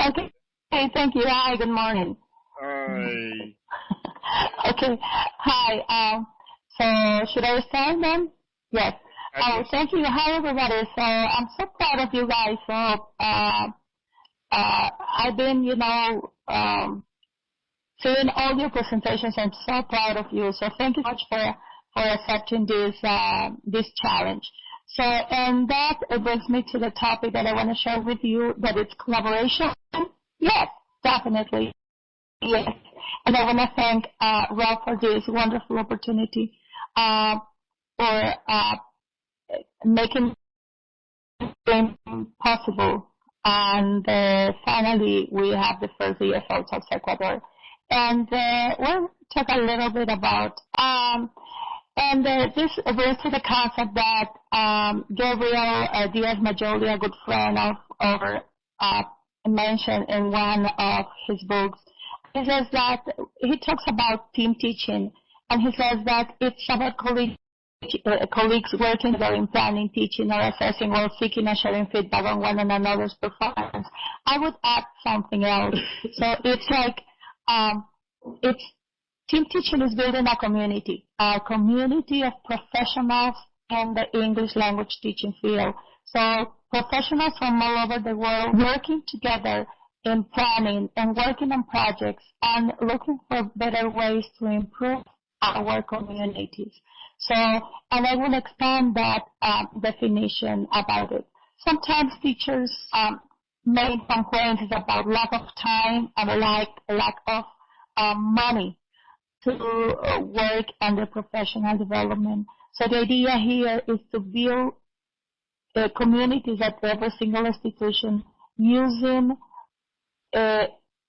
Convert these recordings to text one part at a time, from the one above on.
Okay. Hey, thank you. Hi, good morning. Hi. Okay. Hi. So should I start then? Yes. Yes. Thank you. Hi, everybody. So I'm so proud of you guys. So I've been, seeing all your presentations. I'm so proud of you. So thank you so much for accepting this challenge. So, and that brings me to the topic that I want to share with you, that it's collaboration. Yes, definitely. Yes. And I want to thank Rob for this wonderful opportunity for making it possible. And finally, we have the first EFLtalks Ecuador. And we'll talk a little bit about, this brings to the concept that Gabriel Diaz-Majoli, a good friend of our mentioned in one of his books. He says that he talks about team teaching, and he says that it's about colleagues working together in planning, teaching, or assessing, or seeking and sharing feedback on one another's performance. I would add something else. So it's like it's team teaching is building a community of professionals in the English language teaching field. So professionals from all over the world working together in planning and working on projects and looking for better ways to improve our communities. So, and I will expand that definition about it. Sometimes teachers make complaints about lack of time and lack of money to work on the professional development. So the idea here is to build communities at every single institution using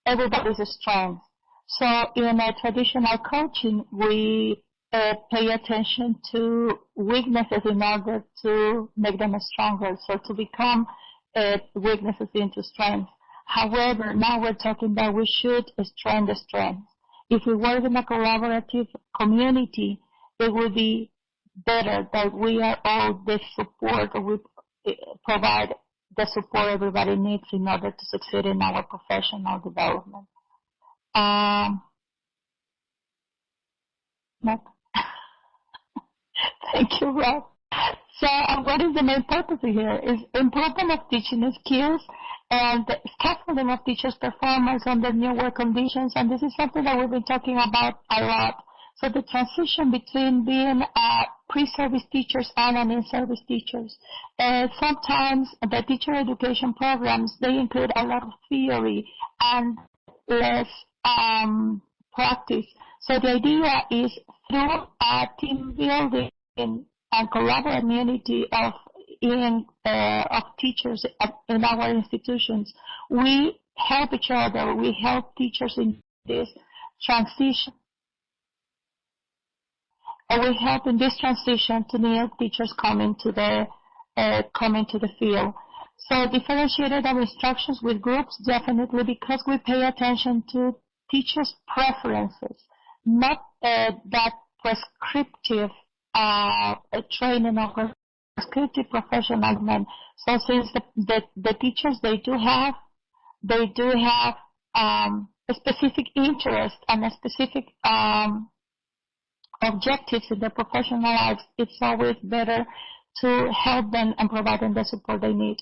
everybody's strengths. So in a traditional coaching, we pay attention to weaknesses in order to make them stronger, so to become weaknesses into strengths. However, now we're talking that we should strengthen the strengths. If we work in a collaborative community, it will be better that we are all the support, or we provide the support everybody needs in order to succeed in our professional development. Thank you, Rob. So what is the main purpose here? Is improvement of teaching skills and scaffolding of teachers' performance under new work conditions. And this is something that we've been talking about a lot. So the transition between being pre-service teachers and in-service teachers. Sometimes the teacher education programs, they include a lot of theory and less practice. So the idea is through team building and collaborative community of teachers in our institutions, we help each other. We help teachers in this transition. And we help in this transition to new teachers coming to the field. So differentiated our instructions with groups, definitely, because we pay attention to teachers' preferences, not that prescriptive training or prescriptive professionalism. So since the teachers, they do have a specific interest and a specific objectives in their professional lives, it's always better to help them and provide them the support they need.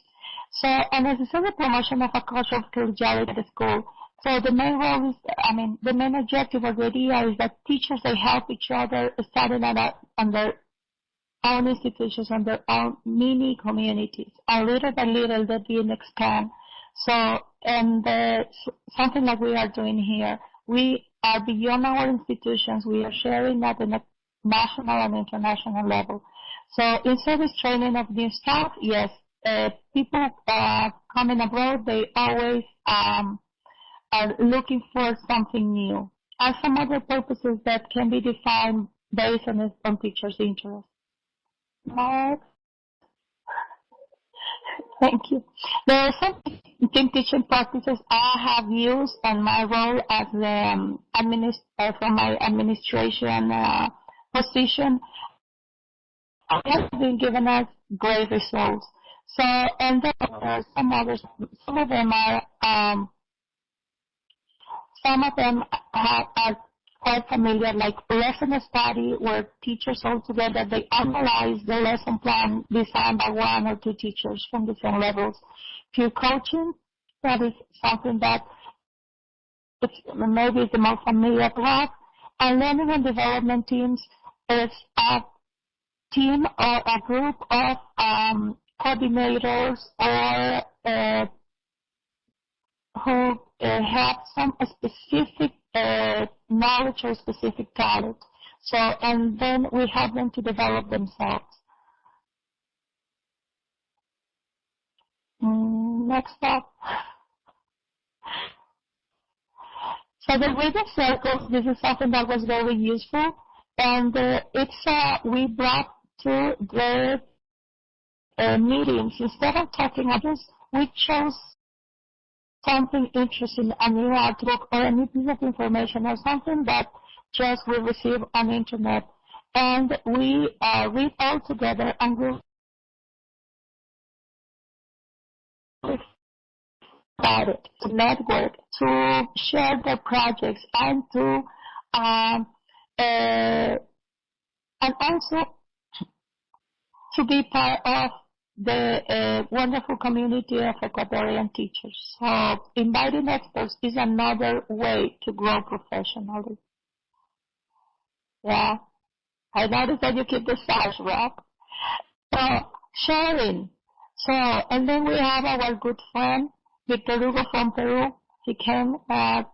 So, and as I said, the promotion of a culture of collegiality at the school. So the main role is, the main objective or the idea is that teachers, they help each other starting on their own institutions, on their own mini communities. And little by little, they begin to expand. So, and something like we are doing here, we are beyond our institutions. We are sharing that in a national and international level. So in service training of new staff, yes, people coming abroad, they always are looking for something new. And some other purposes that can be defined based on teachers' interest. Mark? Thank you. There are some team teaching practices I have used in my role as from my administration position. I have been given us great results. So, and there are some others. Some of them are some of them are quite familiar, like lesson study, where teachers all together, they analyze the lesson plan designed by one or two teachers from different levels. Peer coaching, that is something that it's maybe the most familiar to have. And learning and development teams is a team or a group of coordinators or who have some specific knowledge or specific talent. So, and then we help them to develop themselves. Next up. So the reading circles, this is something that was very useful, and it's we brought to the meetings, instead of talking about, we chose something interesting, a new artwork or a new piece of information or something that just we receive on the internet, and we read all together and we about it, to network, to share their projects, and to and also to be part of the wonderful community of Ecuadorian teachers. So inviting experts is another way to grow professionally. Yeah, I noticed that you keep the stars, Rob. So sharing. So, and then we have our good friend, Victor Hugo from Peru. He came to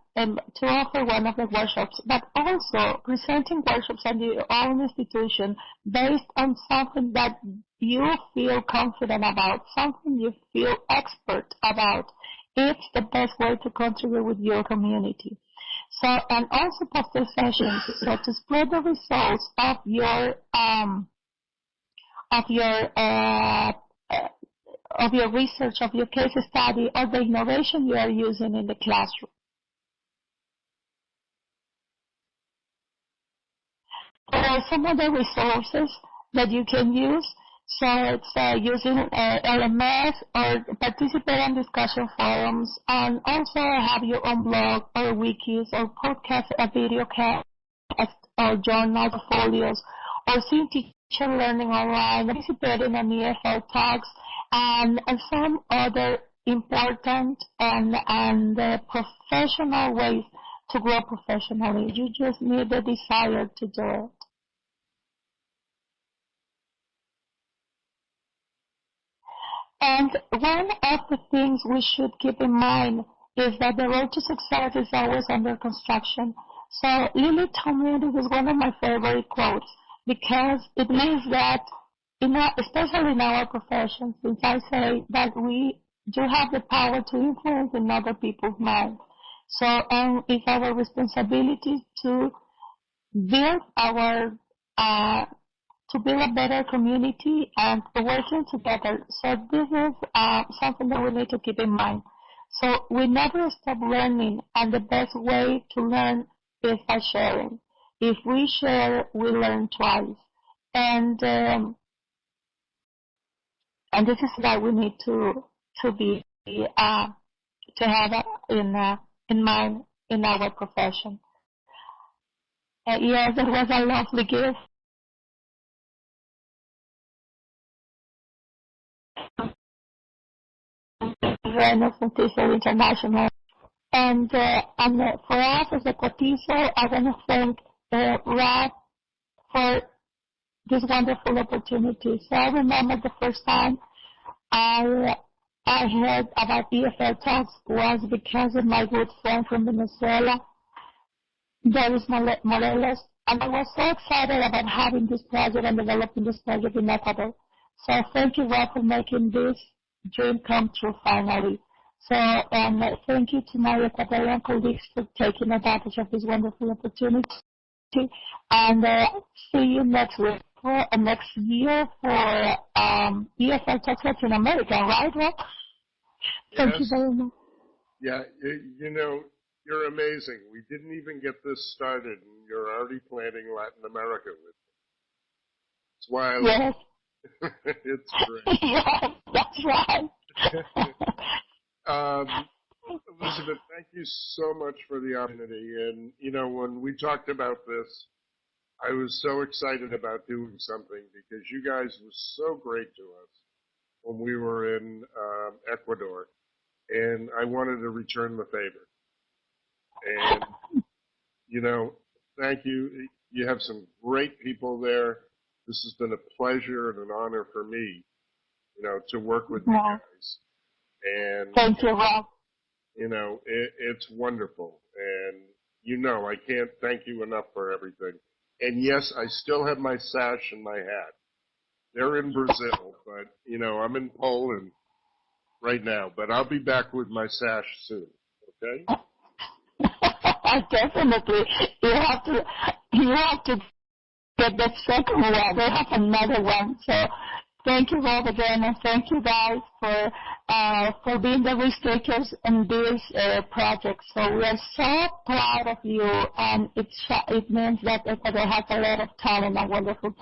offer one of the workshops, but also presenting workshops at your own institution based on something that you feel confident about, something you feel expert about. It's the best way to contribute with your community. So, and also poster sessions, so to spread the results of your research, of your case study, or the innovation you are using in the classroom. There are some other resources that you can use. So it's using LMS or participate in discussion forums, and also have your own blog or wikis or podcast, a video cast or journal portfolios, or seeing teacher learning online, participating in EFLtalks, and some other important and professional ways to grow professionally. You just need the desire to do it. And one of the things we should keep in mind is that the road to success is always under construction. So Lily told me this is one of my favorite quotes, because it means that, especially in our profession, since I say that we do have the power to influence in other people's minds. So, and it's our responsibility to build to build a better community and working together. So this is something that we need to keep in mind. So we never stop learning, and the best way to learn is by sharing. If we share, we learn twice. And this is what we need to be to have in mind in our profession. Yes, it was a lovely gift. International. And for us as a Cotizo, I want to thank Rob for this wonderful opportunity. So I remember the first time I heard about EFLtalks was because of my good friend from Venezuela, Doris Morelos, and I was so excited about having this project and developing this project in Ecuador. So thank you, Rob, for making this dream come true finally. So, and thank you to my Ecuadorian colleagues for taking advantage of this wonderful opportunity. And see you next week next year for EFLtalks Latin America, right, Rob? Yes. Thank you very much. Yeah, you're amazing. We didn't even get this started, and you're already planning Latin America with me. That's why I love it. It's great. Yes, that's right. Elizabeth, thank you so much for the opportunity. And, you know, when we talked about this, I was so excited about doing something because you guys were so great to us when we were in Ecuador. And I wanted to return the favor. And, you know, thank you. You have some great people there. This has been a pleasure and an honor for me, you know, to work with you guys. And thank you, Rob. You know, it's wonderful. And, you know, I can't thank you enough for everything. And yes, I still have my sash and my hat. They're in Brazil, but, you know, I'm in Poland right now. But I'll be back with my sash soon, okay? Definitely. You have to get the second one. They have another one. So thank you, Rob, again, and thank you guys for being the risk takers in this project. So we are so proud of you, and it means that Ecuador has a lot of talent and wonderful